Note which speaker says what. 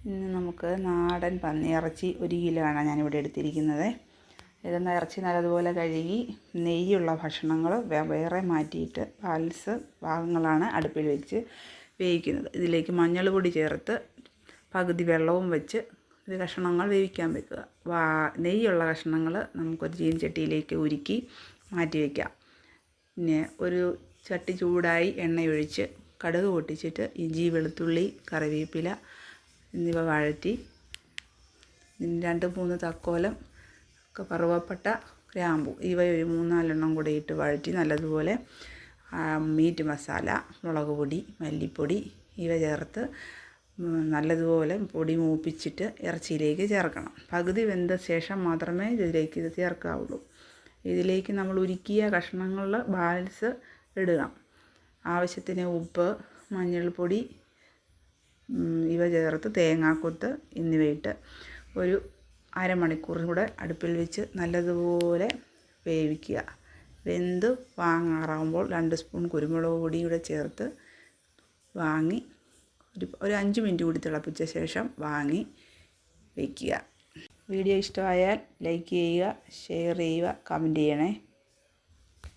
Speaker 1: ഇന്ന് നമുക്ക് നാടൻ പന്നിയിറച്ചി 1 കിലോ ആണ് ഞാനിവിടെ എടുത്തിരിക്കുന്നത്. ഇതെന്ന ഇറച്ചി നല്ലതുപോലെ കഴുകി നെയ്യുള്ള ഭക്ഷണങ്ങൾ വേറെ മാറ്റിയിട്ട് ബാലൻസ് ഭാഗങ്ങളാണ് അടുപ്പിൽ വെച്ച് വേവിക്കുന്നത്. ഇതിലേക്ക് മഞ്ഞൾപ്പൊടി ചേർത്ത് പകുതി വെള്ളവും വെച്ച് ഇത് കഷ്ണങ്ങൾ വേവിക്കാൻ വെക്കുക. നെയ്യുള്ള കഷ്ണങ്ങൾ നമുക്കൊരു ചീനച്ചട്ടിയിലേക്ക് ഉരുക്കി മാറ്റി വയ്ക്കാം. പിന്നെ ഒരു ചട്ടി ചൂടായി എണ്ണയൊഴിച്ച് കടുക് പൊട്ടിച്ചിട്ട് ഇഞ്ചി, വെളുത്തുള്ളി, കറിവേപ്പില എന്നിവ വഴറ്റി 2-3 തക്കോലം കറുവപ്പട്ട, ഗ്രാമ്പു ഇവ ഒരു 3-4 എണ്ണം കൂടെ ഇട്ട് വഴറ്റി നല്ലതുപോലെ മീറ്റ് മസാല, മുളക് പൊടി, മല്ലിപ്പൊടി ഇവ ചേർത്ത് നല്ലതുപോലെ പൊടി മൂപ്പിച്ചിട്ട് ഇറച്ചിയിലേക്ക് ചേർക്കണം. പകുതി വെന്ത ശേഷം മാത്രമേ ഇതിലേക്ക് ഇത് ചേർക്കാവുള്ളൂ. ഇതിലേക്ക് നമ്മൾ ഉരുക്കിയ കഷ്ണങ്ങൾ ബാലൻസ് ഇടുക. ആവശ്യത്തിന് ഉപ്പ്, മഞ്ഞൾപ്പൊടി ഇവ ചേർത്ത് തേങ്ങാക്കൊത്ത് എന്നിവയിട്ട് ഒരു അരമണിക്കൂർ കൂടെ അടുപ്പിൽ വെച്ച് നല്ലതുപോലെ വേവിക്കുക. വെന്ത് വാങ്ങാറാകുമ്പോൾ 2 സ്പൂൺ കുരുമുളക് പൊടി കൂടെ ചേർത്ത് വാങ്ങി ഒരു 5 മിനിറ്റ് കൂടി തിളപ്പിച്ച ശേഷം വാങ്ങി വയ്ക്കുക. വീഡിയോ ഇഷ്ടമായാൽ ലൈക്ക് ചെയ്യുക, ഷെയർ ചെയ്യുക, കമൻറ്റ് ചെയ്യണേ.